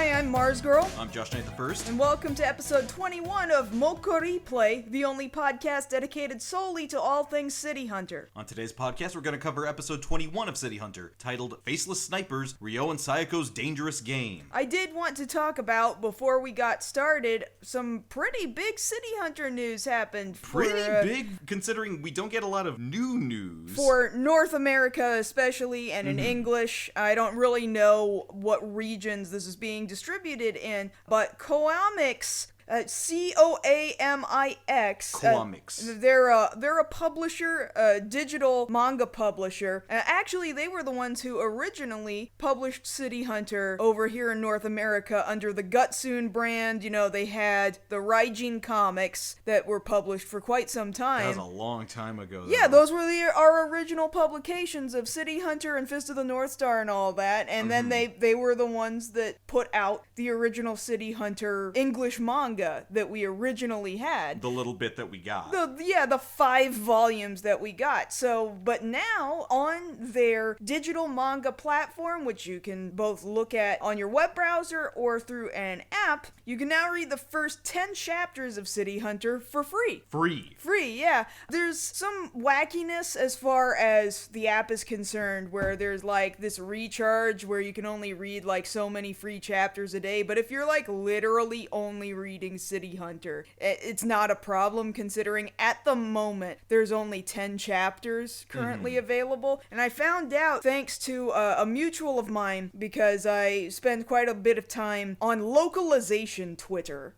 Hi, I'm Mars Girl. I'm Josh Knight the First. And welcome to episode 21 of MokkoriPlay, the only podcast dedicated solely to all things City Hunter. On today's podcast, we're going to cover episode 21 of City Hunter, titled Faceless Snipers, Ryo and Sayako's Dangerous Game. I did want to talk about, before we got started, some pretty big City Hunter news happened. Pretty big, considering we don't get a lot of new news. For North America especially, and in English. I don't really know what regions this is being distributed in, but Coamix, C-O-A-M-I-X. Coamix. They're a publisher, a digital manga publisher. Actually, they were the ones who originally published City Hunter over here in North America under the Gutsoon brand. You know, they had the Raijin comics that were published for quite some time. That was a long time ago, though. Yeah, those were our original publications of City Hunter and Fist of the North Star and all that. And then they were the ones that put out the original City Hunter English manga that we originally had. The little bit that we got. The 5 volumes that we got. So, but now on their digital manga platform, which you can both look at on your web browser or through an app, you can now read the first 10 chapters of City Hunter for free. Free, yeah. There's some wackiness as far as the app is concerned, where there's like this recharge where you can only read like so many free chapters a day, but if you're like literally only reading City Hunter, it's not a problem, considering at the moment there's only 10 chapters currently available. And I found out thanks to a mutual of mine, because I spend quite a bit of time on localization Twitter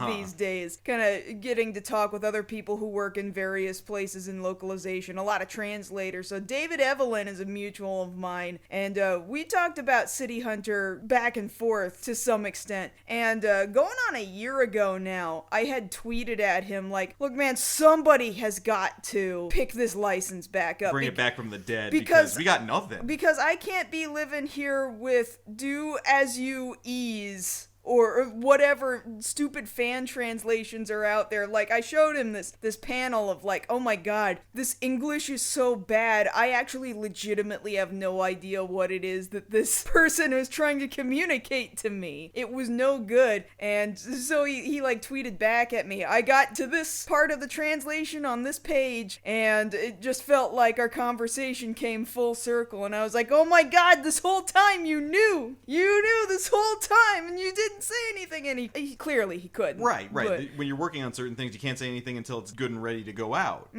these days, kind of getting to talk with other people who work in various places in localization, a lot of translators. So David Evelyn is a mutual of mine, and we talked about City Hunter back and forth to some extent. And going on a year ago now, I had tweeted at him like, look man, somebody has got to pick this license back up. Bring it back from the dead, because we got nothing. Because I can't be living here with do as you ease or whatever stupid fan translations are out there. Like, I showed him this panel of like, oh my god, this English is so bad, I actually legitimately have no idea what it is that this person is trying to communicate to me. It was no good. And so he like tweeted back at me, I got to this part of the translation on this page, and it just felt like our conversation came full circle, and I was like, oh my god, this whole time you knew this whole time, and you didn't say anything, and he clearly he couldn't. Right. But when you're working on certain things, you can't say anything until it's good and ready to go out.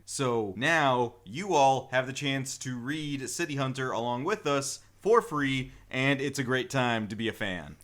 So now you all have the chance to read City Hunter along with us for free, and it's a great time to be a fan.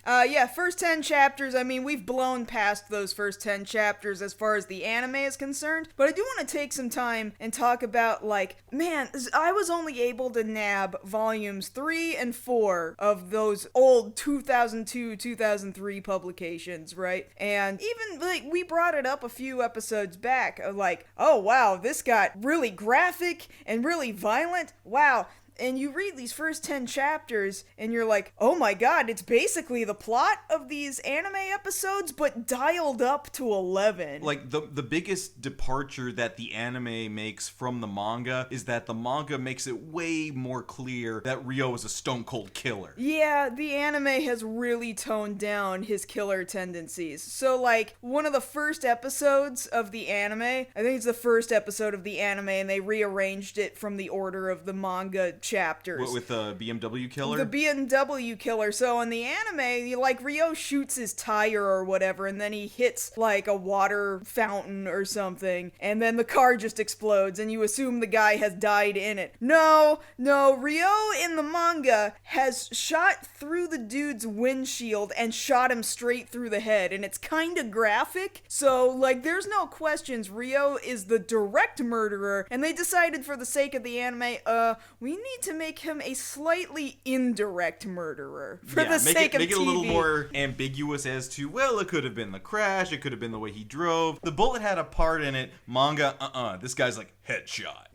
First 10 chapters, I mean, we've blown past those first 10 chapters as far as the anime is concerned, but I do want to take some time and talk about, like, man, I was only able to nab volumes 3 and 4 of those old 2002-2003 publications, right? And even, like, we brought it up a few episodes back, like, oh wow, this got really graphic and really violent, wow. And you read these first 10 chapters, and you're like, oh my god, it's basically the plot of these anime episodes, but dialed up to 11. Like, the biggest departure that the anime makes from the manga is that the manga makes it way more clear that Ryo is a stone-cold killer. Yeah, the anime has really toned down his killer tendencies. So, like, one of the first episodes of the anime, I think it's the first episode of the anime, and they rearranged it from the order of the manga chapters. What, with the BMW killer? The BMW killer. So in the anime, like, Ryo shoots his tire or whatever, and then he hits like a water fountain or something, and then the car just explodes, and you assume the guy has died in it. No, Ryo in the manga has shot through the dude's windshield and shot him straight through the head, and it's kind of graphic. So, like, there's no questions. Ryo is the direct murderer, and they decided for the sake of the anime, we need to make him a slightly indirect murderer for the sake of TV. Make it a little more ambiguous as to, well, it could have been the crash, it could have been the way he drove. The bullet had a part in it. Manga, this guy's like, headshot.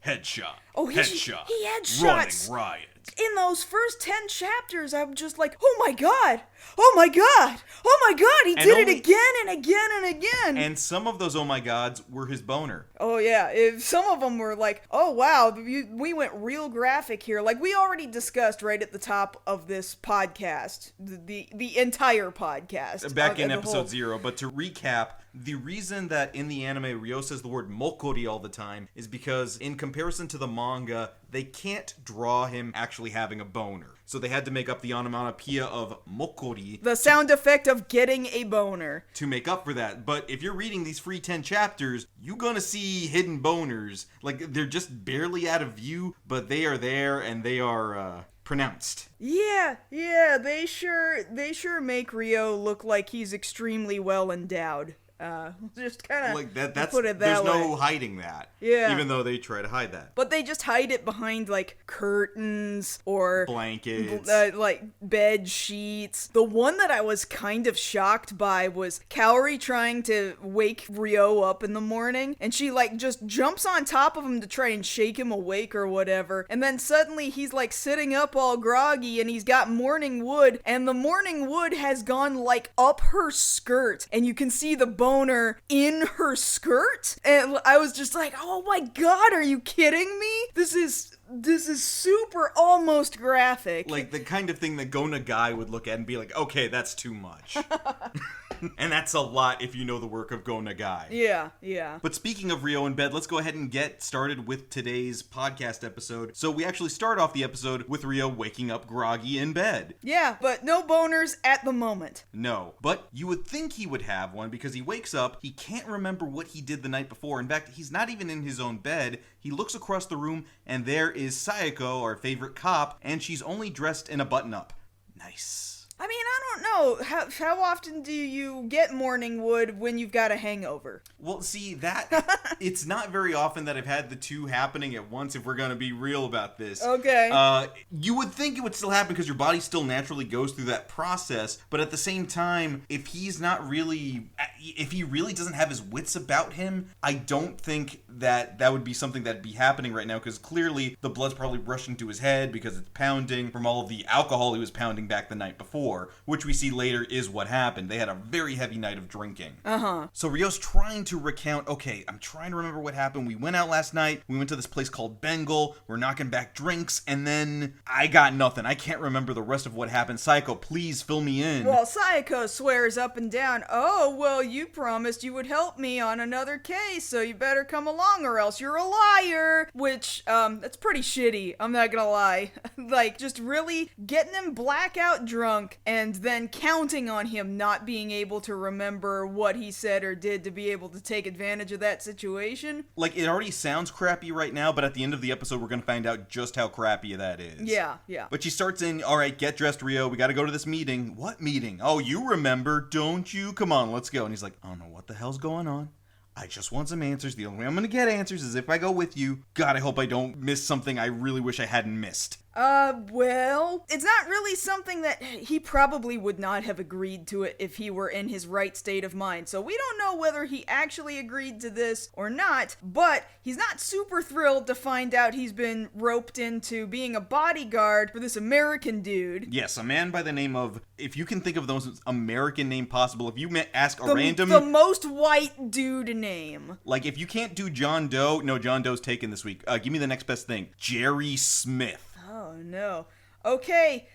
Oh, headshot. He headshots. Running riot. in those first 10 chapters, I'm just like, oh my god, oh my god, oh my god, he did it again and again and again. And some of those oh my gods were his boner. Oh yeah, if some of them were like, oh wow, we went real graphic here. Like we already discussed right at the top of this podcast, the entire podcast. Back in episode 0, but to recap, the reason that in the anime Ryo says the word mokkori all the time is because in comparison to the manga, they can't draw him actually having a boner. So they had to make up the onomatopoeia of mokkori. The sound effect of getting a boner. To make up for that. But if you're reading these free 10 chapters, you're gonna see hidden boners. Like, they're just barely out of view, but they are there and they are, pronounced. Yeah, they sure make Ryo look like he's extremely well endowed. Just kind of like that's put it that there's way. no hiding that. Yeah. Even though they try to hide that. But they just hide it behind like curtains or blankets, like bed sheets. The one that I was kind of shocked by was Kaori trying to wake Ryo up in the morning, and she like just jumps on top of him to try and shake him awake or whatever. And then suddenly he's like sitting up all groggy, and he's got morning wood, and the morning wood has gone like up her skirt, and you can see the boner in her skirt. And I was just like, oh my god, are you kidding me? This is super almost graphic. Like the kind of thing that Go Nagai would look at and be like, okay, that's too much. And that's a lot if you know the work of Go Nagai. Yeah. But speaking of Ryo in bed, let's go ahead and get started with today's podcast episode. So we actually start off the episode with Ryo waking up groggy in bed. Yeah, but no boners at the moment. No, but you would think he would have one because he wakes up, he can't remember what he did the night before. In fact, he's not even in his own bed. He looks across the room and there is Sayako, our favorite cop, and she's only dressed in a button-up. Nice. I mean, I don't know. How often do you get morning wood when you've got a hangover? Well, see, that, it's not very often that I've had the two happening at once, if we're going to be real about this. Okay. You would think it would still happen because your body still naturally goes through that process, but at the same time, if he really doesn't have his wits about him, I don't think that would be something that'd be happening right now, because clearly the blood's probably rushing to his head because it's pounding from all of the alcohol he was pounding back the night before. Which we see later is what happened. They had a very heavy night of drinking. So Ryo's trying to recount, okay, I'm trying to remember what happened. We went out last night. We went to this place called Bengal. We're knocking back drinks. And then I got nothing. I can't remember the rest of what happened. Sayako, please fill me in. Well, Sayako swears up and down, oh, well, you promised you would help me on another case, so you better come along or else you're a liar. Which, that's pretty shitty. I'm not gonna lie. Like, just really getting him blackout drunk and then counting on him not being able to remember what he said or did to be able to take advantage of that situation. Like, it already sounds crappy right now, but at the end of the episode, we're gonna find out just how crappy that is. Yeah. But she starts in, all right, get dressed, Ryo. We gotta go to this meeting. What meeting? Oh, you remember, don't you? Come on, let's go. And he's like, I don't know what the hell's going on. I just want some answers. The only way I'm gonna get answers is if I go with you. God, I hope I don't miss something I really wish I hadn't missed. Well, it's not really something that he probably would not have agreed to it if he were in his right state of mind. So we don't know whether he actually agreed to this or not, but he's not super thrilled to find out he's been roped into being a bodyguard for this American dude. Yes, a man by the name of, if you can think of the most American name possible, if you ask a random... The most white dude name. Like, if you can't do John Doe, no, John Doe's taken this week. Give me the next best thing. Jerry Smith. Oh, no. Okay,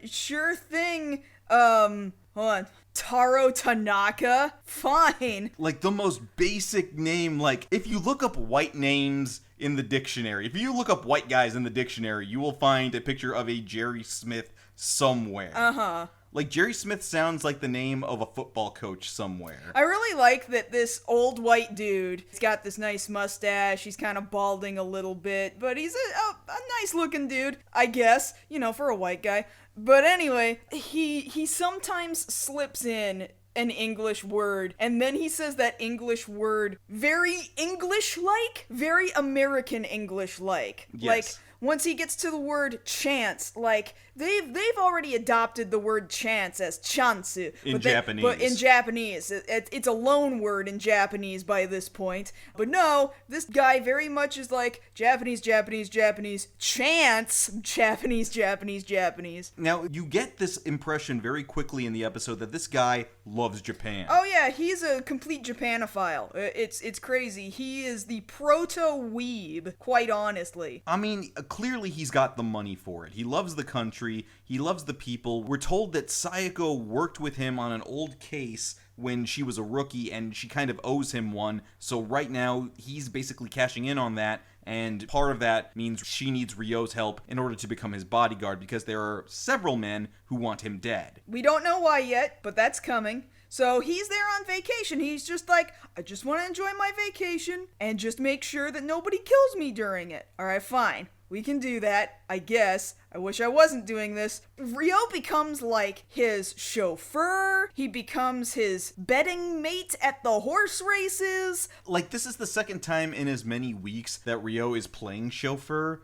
sure thing. Hold on. Taro Tanaka? Fine. Like, the most basic name, like, if you look up white names in the dictionary, if you look up white guys in the dictionary, you will find a picture of a Jerry Smith somewhere. Like, Jerry Smith sounds like the name of a football coach somewhere. I really like that this old white dude, he's got this nice mustache, he's kind of balding a little bit, but he's a nice looking dude, I guess, for a white guy. But anyway, he sometimes slips in an English word, and then he says that English word very English-like, very American English-like. Yes. once he gets to the word chance, like they've already adopted the word chance as chansu Japanese. But in Japanese, it's a loan word in Japanese by this point. But no, this guy very much is like Japanese, Japanese, Japanese, chance, Japanese, Japanese, Japanese. Now, you get this impression very quickly in the episode that this guy loves Japan. Oh yeah, he's a complete Japanophile. It's crazy. He is the proto-weeb, quite honestly. I mean, clearly he's got the money for it. He loves the country. He loves the people. We're told that Sayako worked with him on an old case when she was a rookie, and she kind of owes him one. So right now, he's basically cashing in on that. And part of that means she needs Ryo's help in order to become his bodyguard, because there are several men who want him dead. We don't know why yet, but that's coming. So he's there on vacation. He's just like, I just want to enjoy my vacation and just make sure that nobody kills me during it. All right, fine. We can do that, I guess. I wish I wasn't doing this. Ryo becomes like his chauffeur. He becomes his betting mate at the horse races. Like, this is the second time in as many weeks that Ryo is playing chauffeur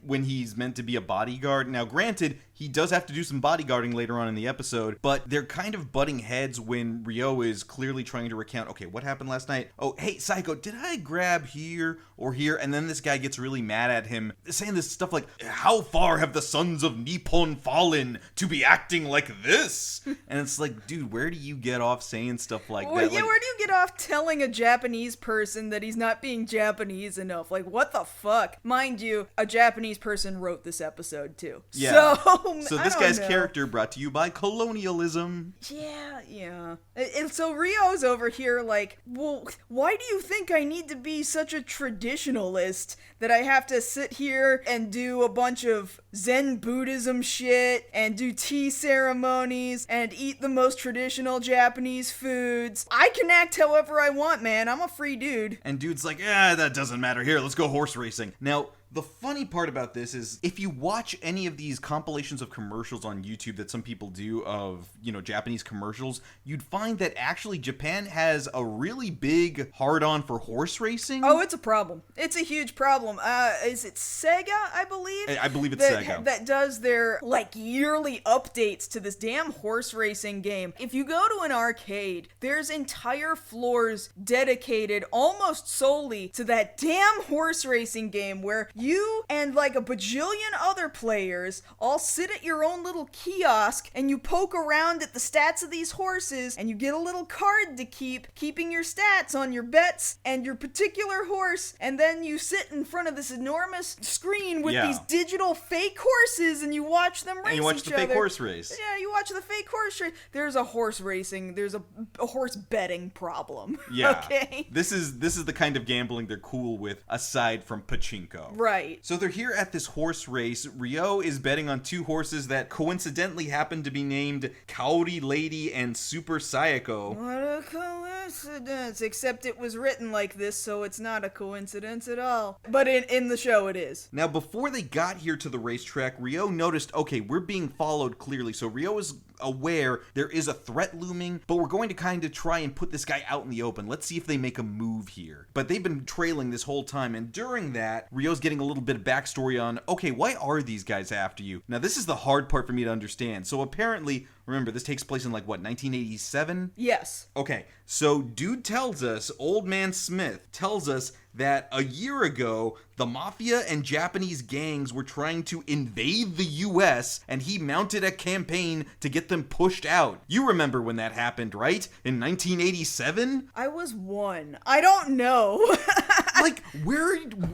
when he's meant to be a bodyguard. Now, granted, he does have to do some bodyguarding later on in the episode, but they're kind of butting heads when Ryo is clearly trying to recount, okay, what happened last night? Oh, hey, Psycho, did I grab here or here? And then this guy gets really mad at him, saying this stuff like, how far have the sons of Nippon fallen to be acting like this? And it's like, dude, where do you get off saying stuff like that? Yeah, where do you get off telling a Japanese person that he's not being Japanese enough? Like, what the fuck? Mind you, a Japanese person wrote this episode too. Yeah. So this guy's character brought to you by colonialism. Yeah. And so Ryo's over here like, well, why do you think I need to be such a traditionalist that I have to sit here and do a bunch of Zen Buddhism shit and do tea ceremonies and eat the most traditional Japanese foods? I can act however I want, man. I'm a free dude. And dude's like, that doesn't matter. Here, let's go horse racing. Now, the funny part about this is if you watch any of these compilations of commercials on YouTube that some people do of, Japanese commercials, you'd find that actually Japan has a really big hard-on for horse racing. Oh, it's a problem. It's a huge problem. Is it Sega, I believe? I believe it's Sega. That does their, yearly updates to this damn horse racing game. If you go to an arcade, there's entire floors dedicated almost solely to that damn horse racing game where you and a bajillion other players all sit at your own little kiosk and you poke around at the stats of these horses and you get a little card to keeping your stats on your bets and your particular horse, and then you sit in front of this enormous screen with these digital fake horses and you watch them race and you watch the fake horse race. Yeah, you watch the fake horse race. There's a horse racing, there's a horse betting problem. Yeah. Okay? This is the kind of gambling they're cool with aside from pachinko. Right. So they're here at this horse race. Ryo is betting on two horses that coincidentally happen to be named Kaori Lady and Super Sayako. What a coincidence. Except it was written like this, so it's not a coincidence at all. But in the show it is. Now, before they got here to the racetrack, Ryo noticed, okay, we're being followed clearly. So Ryo is aware there is a threat looming, but we're going to kind of try and put this guy out in the open. Let's see if they make a move here. But they've been trailing this whole time, and during that, Ryo's getting a little bit of backstory on, okay, why are these guys after you? Now, this is the hard part for me to understand. So apparently, remember, this takes place in 1987? Yes. Okay, so dude tells us, Old Man Smith tells us that a year ago, the mafia and Japanese gangs were trying to invade the US, and he mounted a campaign to get them pushed out. You remember when that happened, right? In 1987? I was 1. I don't know.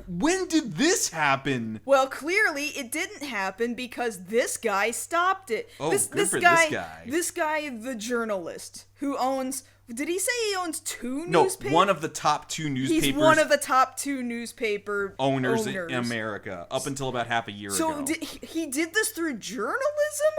When did this happen? Well, clearly it didn't happen because this guy stopped it. Oh, this this guy. guy. This guy, the journalist, who owns... Did he say he owns 2 No, newspapers? one of the top 2 newspapers. He's one of the top 2 newspaper owners in America, up until about half a year ago. So he did this through journalism,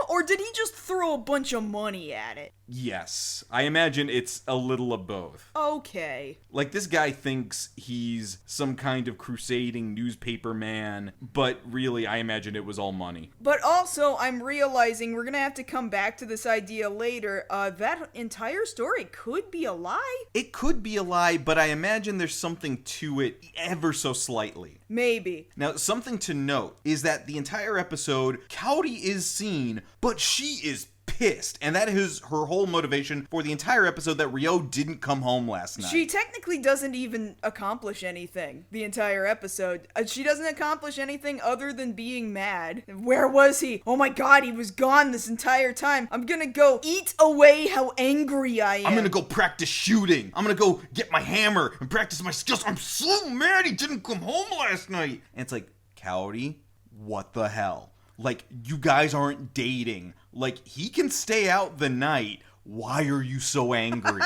or did he just throw a bunch of money at it? Yes. I imagine it's a little of both. Okay. This guy thinks he's some kind of crusading newspaper man, but really, I imagine it was all money. But also, I'm realizing we're gonna have to come back to this idea later. That entire story could could be a lie? It could be a lie, but I imagine there's something to it ever so slightly. Maybe. Now, something to note is that the entire episode, Cowdy is seen, but she is pissed. And that is her whole motivation for the entire episode, that Ryo didn't come home last night. She technically doesn't even accomplish anything the entire episode. She doesn't accomplish anything other than being mad. Where was he? Oh my god, he was gone this entire time. I'm gonna go eat away how angry I am. I'm gonna go practice shooting. I'm gonna go get my hammer and practice my skills. I'm so mad he didn't come home last night. And it's like, Cowdy, what the hell? Like, you guys aren't dating. Like, he can stay out the night. Why are you so angry?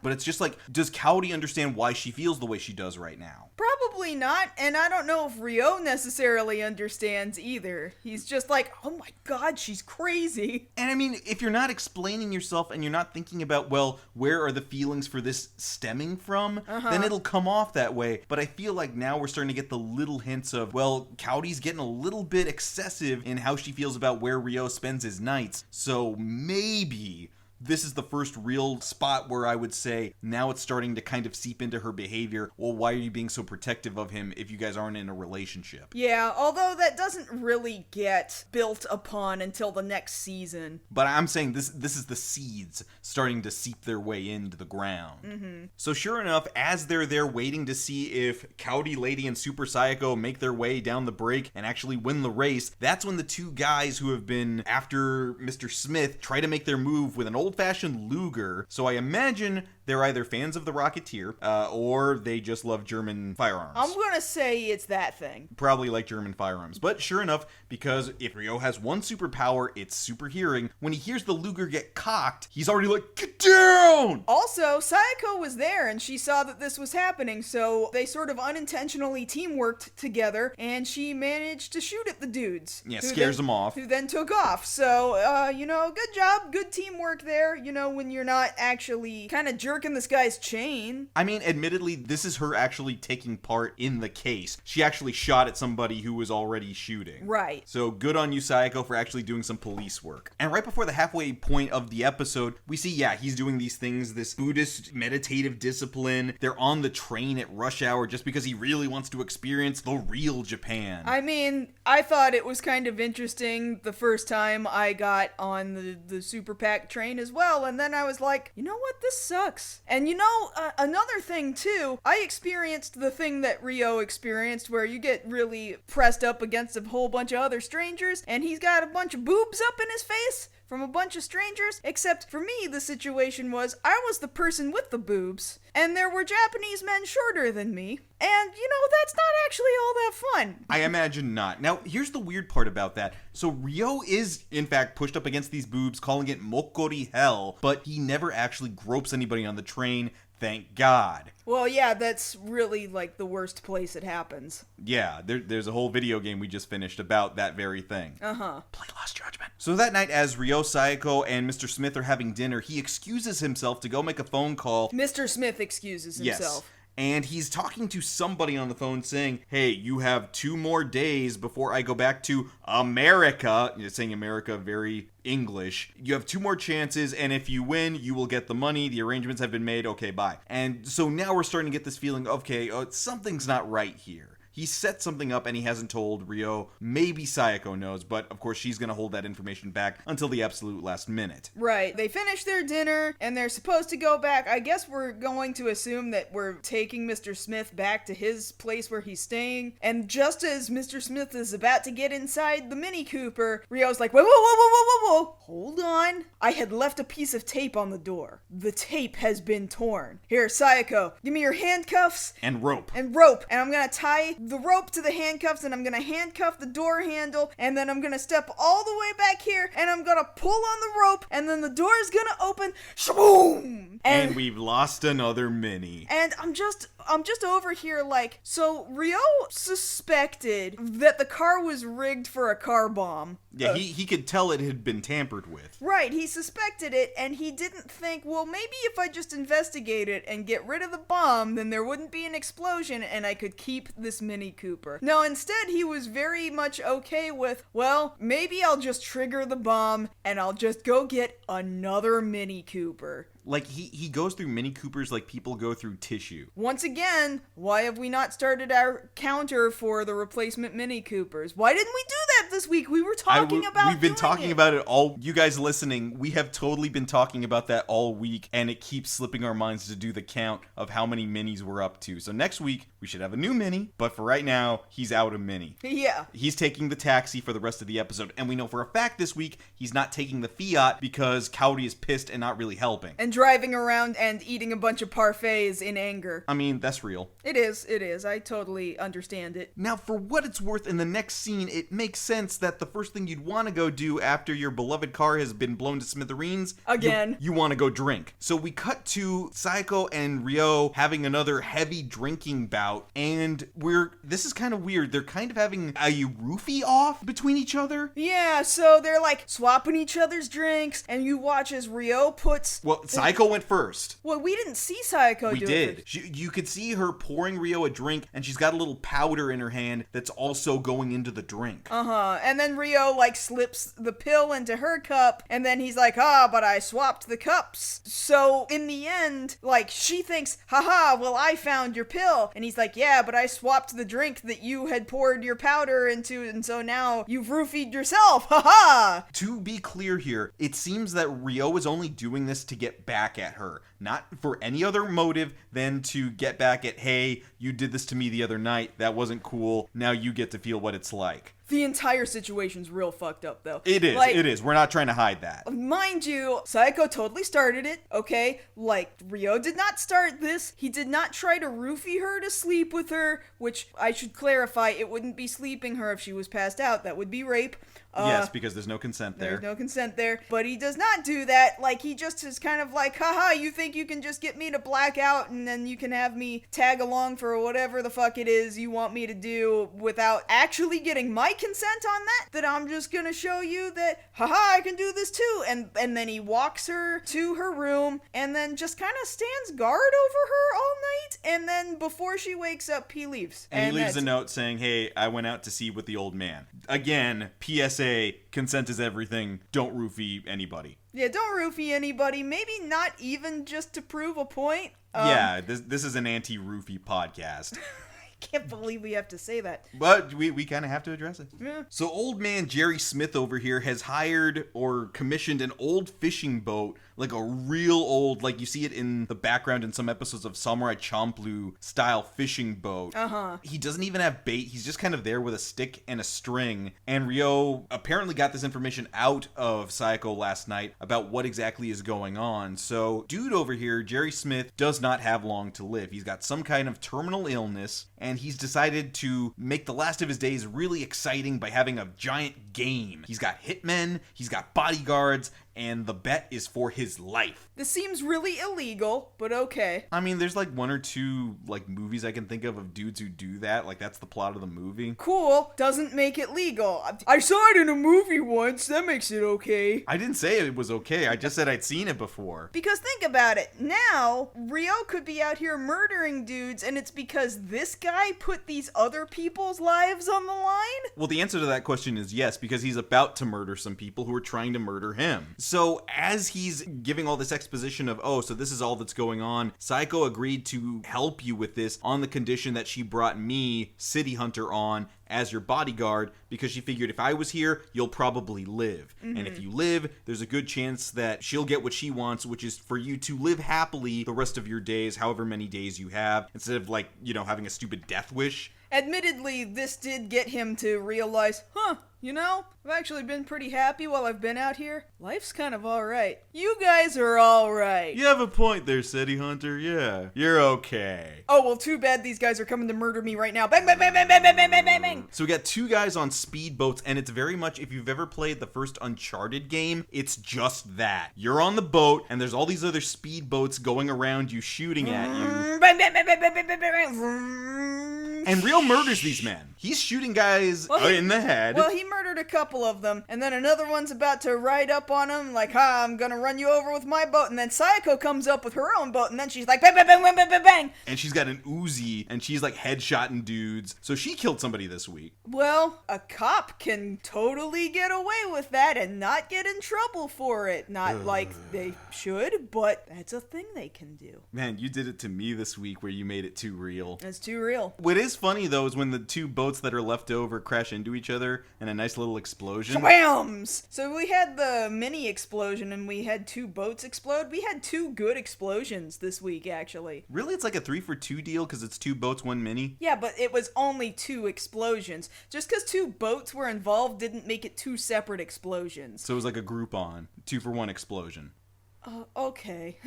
But it's just like, does Cowdy understand why she feels the way she does right now? Probably not, and I don't know if Ryo necessarily understands either. He's just like, oh my god, she's crazy. And I mean, if you're not explaining yourself and you're not thinking about, well, where are the feelings for this stemming from, then it'll come off that way. But I feel like now we're starting to get the little hints of, well, Cowdy's getting a little bit excessive in how she feels about where Ryo spends his nights. So maybe this is the first real spot where I would say now it's starting to kind of seep into her behavior. Well, why are you being so protective of him if you guys aren't in a relationship? Yeah, although that doesn't really get built upon until the next season. But I'm saying this is the seeds starting to seep their way into the ground. So sure enough, as they're there waiting to see if Cowdy Lady and Super Sayako make their way down the break and actually win the race, that's when the two guys who have been after Mr. Smith try to make their move with an old-fashioned Luger. So I imagine they're either fans of the Rocketeer or they just love German firearms. I'm gonna say it's that thing. Probably like German firearms. But sure enough, because if Ryo has one superpower, it's super hearing. When he hears the Luger get cocked, he's already like, get down! Also, Sayako was there and she saw that this was happening, so they sort of unintentionally teamworked together and she managed to shoot at the dudes. Yeah, scares them off. Who then took off. So, good job, good teamwork there, when you're not actually kind of jerking this guy's chain. I mean, admittedly, this is her actually taking part in the case. She actually shot at somebody who was already shooting. Right. So good on you, Sayako, for actually doing some police work. And right before the halfway point of the episode, we see, he's doing these things, this Buddhist meditative discipline. They're on the train at rush hour just because he really wants to experience the real Japan. I mean, I thought it was kind of interesting the first time I got on the Super Pack train as well, and then I was like, you know what, this sucks. And another thing too, I experienced the thing that Ryo experienced where you get really pressed up against a whole bunch of other strangers and he's got a bunch of boobs up in his face from a bunch of strangers, except for me the situation was I was the person with the boobs and there were Japanese men shorter than me, and that's not actually all that fun. I imagine not. Now, here's the weird part about that. So Ryo is, in fact, pushed up against these boobs, calling it Mokkori hell, but he never actually gropes anybody on the train. Thank God. Well, yeah, that's really, like, the worst place it happens. Yeah, there's a whole video game we just finished about that very thing. Play Lost Judgment. So that night, as Ryo, Sayako, and Mr. Smith are having dinner, he excuses himself to go make a phone call. Mr. Smith excuses himself. Yes. And he's talking to somebody on the phone saying, hey, you have 2 more days before I go back to America. Saying America very English. You have 2 more chances, and if you win, you will get the money. The arrangements have been made. Okay, bye. And so now we're starting to get this feeling, okay, something's not right here. He set something up and he hasn't told Ryo. Maybe Sayako knows, but of course she's going to hold that information back until the absolute last minute. Right. They finish their dinner and they're supposed to go back. I guess we're going to assume that we're taking Mr. Smith back to his place where he's staying. And just as Mr. Smith is about to get inside the Mini Cooper, Ryo's like, whoa, whoa, whoa, whoa, whoa, whoa, whoa. Hold on. I had left a piece of tape on the door. The tape has been torn. Here, Sayako, give me your handcuffs. And rope. And I'm going to tie the rope to the handcuffs and I'm going to handcuff the door handle and then I'm going to step all the way back here and I'm going to pull on the rope and then the door is going to open. Shaboom! And we've lost another Mini. And I'm just over here like, so Ryo suspected that the car was rigged for a car bomb. Yeah, he could tell it had been tampered with. Right, he suspected it, and he didn't think, well, maybe if I just investigate it and get rid of the bomb, then there wouldn't be an explosion, and I could keep this Mini Cooper. No, instead, he was very much okay with, well, maybe I'll just trigger the bomb, and I'll just go get another Mini Cooper. Like, he goes through Mini Coopers like people go through tissue. Once again, why have we not started our counter for the replacement Mini Coopers? Why didn't we do that this week? We were talking about We've been talking about it all. You guys listening, we have totally been talking about that all week, and it keeps slipping our minds to do the count of how many minis we're up to. So next week, we should have a new mini, but for right now, he's out of mini. Yeah. He's taking the taxi for the rest of the episode, and we know for a fact this week, he's not taking the Fiat because Cowdy is pissed and not really helping. And driving around and eating a bunch of parfaits in anger. I mean, that's real. It is. I totally understand it. Now, for what it's worth, in the next scene, it makes sense that the first thing you'd want to go do after your beloved car has been blown to smithereens, again, you want to go drink. So we cut to Saeko and Ryo having another heavy drinking bout, and this is kind of weird. They're kind of having a roofie off between each other. Yeah, so they're like swapping each other's drinks, and you watch as Ryo puts... Well, Saeko went first. Well, we didn't see Saeko do it. We did. You could see her pouring Ryo a drink, and she's got a little powder in her hand that's also going into the drink. And then Ryo, like, slips the pill into her cup, and then he's like, but I swapped the cups. So, in the end, like, she thinks, haha, well, I found your pill. And he's like, yeah, but I swapped the drink that you had poured your powder into, and so now you've roofied yourself, haha! To be clear here, it seems that Ryo is only doing this to get back at her, not for any other motive than to get back at, hey, you did this to me the other night, that wasn't cool, now you get to feel what it's like. The entire situation's real fucked up, though. It is. We're not trying to hide that. Mind you, Saeko totally started it, okay? Like, Ryo did not start this. He did not try to roofie her to sleep with her, which I should clarify, it wouldn't be sleeping her if she was passed out. That would be rape. Yes, because there's no consent there. There's no consent there. But he does not do that. Like, he just is kind of like, haha, you think you can just get me to black out and then you can have me tag along for whatever the fuck it is you want me to do without actually getting my consent on that I'm just gonna show you that, haha, I can do this too. And then he walks her to her room and then just kind of stands guard over her all night. And then before she wakes up, he leaves. And he leaves a note saying, hey, I went out to sea with the old man. Again, PSA, consent is everything. Don't roofie anybody. Yeah, don't roofie anybody. Maybe not even just to prove a point. Yeah, this is an anti-roofie podcast. Can't believe we have to say that. But we kind of have to address it. Yeah. So old man Jerry Smith over here has hired or commissioned an old fishing boat, like a real old, like you see it in the background in some episodes of Samurai Champloo style fishing boat. He doesn't even have bait. He's just kind of there with a stick and a string. And Ryo apparently got this information out of Saeko last night about what exactly is going on. So dude over here, Jerry Smith, does not have long to live. He's got some kind of terminal illness, and he's decided to make the last of his days really exciting by having a giant game. He's got hitmen, he's got bodyguards, and the bet is for his life. This seems really illegal, but okay. I mean, there's like one or two like movies I can think of dudes who do that. Like, that's the plot of the movie. Cool. Doesn't make it legal. I saw it in a movie once. That makes it okay. I didn't say it was okay. I just said I'd seen it before. Because think about it. Now, Ryo could be out here murdering dudes, and it's because this guy put these other people's lives on the line? Well, the answer to that question is yes, because he's about to murder some people who are trying to murder him. So as he's giving all this exposition of, oh, so this is all that's going on, Saeko agreed to help you with this on the condition that she brought me, City Hunter, on as your bodyguard, because she figured if I was here, you'll probably live. Mm-hmm. And if you live, there's a good chance that she'll get what she wants, which is for you to live happily the rest of your days, however many days you have, instead of, like, you know, having a stupid death wish. Admittedly, this did get him to realize, you know, I've actually been pretty happy while I've been out here. Life's kind of alright. You guys are alright. You have a point there, City Hunter. Yeah, you're okay. Oh, well, too bad these guys are coming to murder me right now. Bang, bang, bang, bang, bang, bang, bang, bang, bang, bang. So we got two guys on speedboats, and it's very much, if you've ever played the first Uncharted game, it's just that. You're on the boat, and there's all these other speedboats going around you, shooting at you. Bang, bang, bang, bang, bang, bang, bang, bang. And Ryo murders these men. He's shooting guys in the head. Well, he murdered cornered a couple of them, and then another one's about to ride up on him, like, ha, I'm gonna run you over with my boat, and then Sayako comes up with her own boat, and then she's like, bang, bang, bang, bang, bang, bang, bang. And she's got an Uzi, and she's like headshotting dudes. So she killed somebody this week. Well, a cop can totally get away with that and not get in trouble for it. Not like they should, but that's a thing they can do. Man, you did it to me this week where you made it too real. It's too real. What is funny, though, is when the two boats that are left over crash into each other and a nice little explosion. Whams! So we had the mini explosion and we had two boats explode. We had two good explosions this week, actually. Really? It's like a 3-for-2 deal because it's two boats, one mini? Yeah, but it was only two explosions. Just because two boats were involved didn't make it two separate explosions. So it was like a Groupon, 2-for-1 explosion. Okay.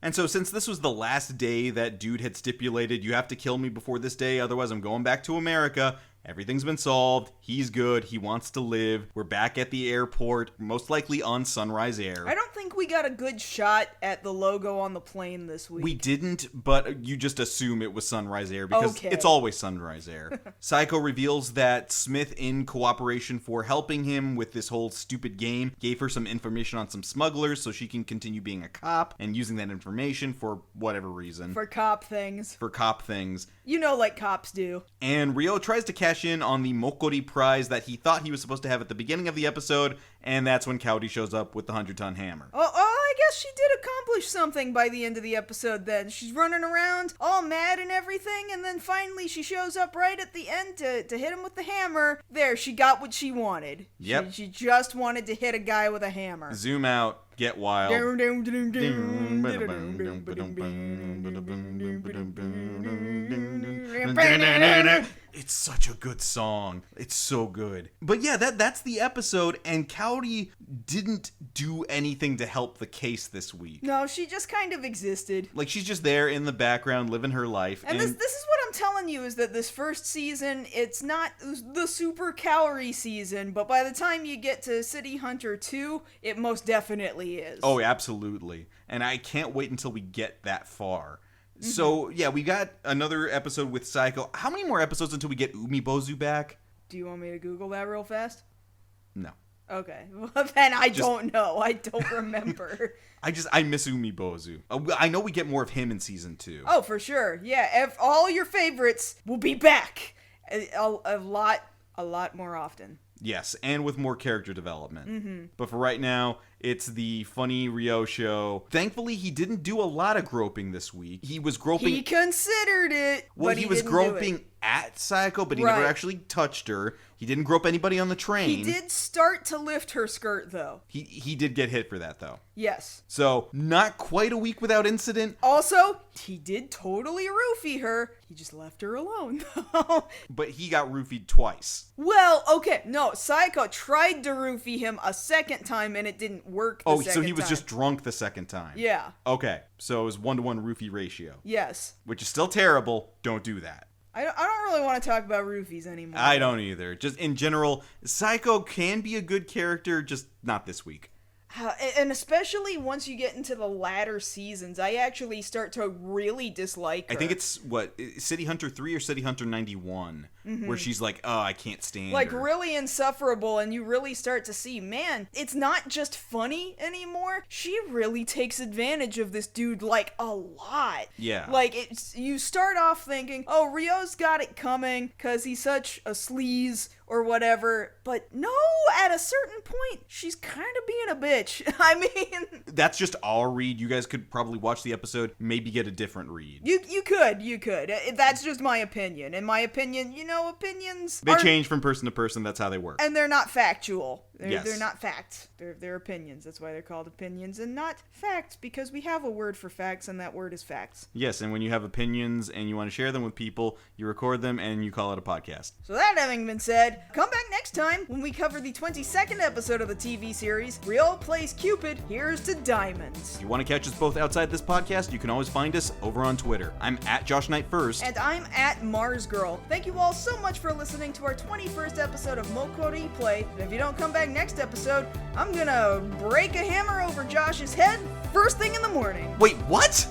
And so since this was the last day that dude had stipulated, you have to kill me before this day, otherwise I'm going back to America. Everything's been solved. He's good. He wants to live. We're back at the airport, most likely on Sunrise Air. I don't think we got a good shot at the logo on the plane this week. We didn't, but you just assume it was Sunrise Air because Okay. It's always Sunrise Air. Sayako reveals that Smith, in cooperation for helping him with this whole stupid game, gave her some information on some smugglers so she can continue being a cop and using that information for whatever reason. For cop things. For cop things. You know, like cops do. And Ryo tries to cash in on the Mokkori prize that he thought he was supposed to have at the beginning of the episode, and that's when Kaori shows up with the 100-ton hammer. Oh, I guess she did accomplish something by the end of the episode then. She's running around all mad and everything, and then finally she shows up right at the end to hit him with the hammer. There, she got what she wanted. Yep. She just wanted to hit a guy with a hammer. Zoom out, get wild. It's such a good song. It's so good. But yeah, that's the episode, and Kaori didn't do anything to help the case this week. No, she just kind of existed. Like, she's just there in the background living her life. And this is what I'm telling you, is that this first season, it's not the super Kaori season, but by the time you get to City Hunter 2, it most definitely is. Oh, absolutely. And I can't wait until we get that far. So, yeah, we got another episode with Sayako. How many more episodes until we get Umibozu back? Do you want me to Google that real fast? No. Okay. Well, then I don't know. I don't remember. I miss Umibozu. I know we get more of him in season 2. Oh, for sure. Yeah, all your favorites will be back. A lot more often. Yes, and with more character development. But for right now, it's the funny Ryo show. Thankfully, he didn't do a lot of groping this week. He was groping... He considered it, Well, but he was didn't do it. groping at Sayako, but he never actually touched her. He didn't grope anybody on the train. He did start to lift her skirt, though. He did get hit for that, though. Yes. So, not quite a week without incident. Also, he did totally roofie her. He just left her alone, though. But he got roofied twice. Well, okay, no, Sayako tried to roofie him a second time, and it didn't work the second So he was time. just drunk the second time. Yeah. Okay, so it was 1-to-1 roofie ratio. Yes. Which is still terrible. Don't do that. I don't really want to talk about roofies anymore. I don't either. Just in general, Sayako can be a good character, just not this week. And especially once you get into the latter seasons, I actually start to really dislike her. I think it's, City Hunter 3 or City Hunter 91, where she's like, oh, I can't stand like, her. really insufferable, and you really start to see, man, it's not just funny anymore. She really takes advantage of this dude, like, a lot. Yeah. Like, you start off thinking, oh, Ryo's got it coming, because he's such a sleaze, or whatever, but no, at a certain point, she's kind of being a bitch. I mean... That's just our read. You guys could probably watch the episode, maybe get a different read. You could. That's just my opinion. In my opinion, opinions They change from person to person, that's how they work. and they're not factual. Yes. They're not facts. They're opinions. That's why they're called opinions and not facts, because we have a word for facts, and that word is facts. Yes, and when you have opinions and you want to share them with people, you record them and you call it a podcast. So that having been said, come back next time when we cover the 22nd episode of the TV series, Ryo Plays Cupid, Here's to Diamonds. If you want to catch us both outside this podcast, you can always find us over on Twitter. I'm at Josh Knight First. And I'm at Mars Girl. Thank you all so much for listening to our 21st episode of MokkoriPlay. And if you don't come back next episode, I'm gonna break a hammer over Josh's head first thing in the morning. Wait, what?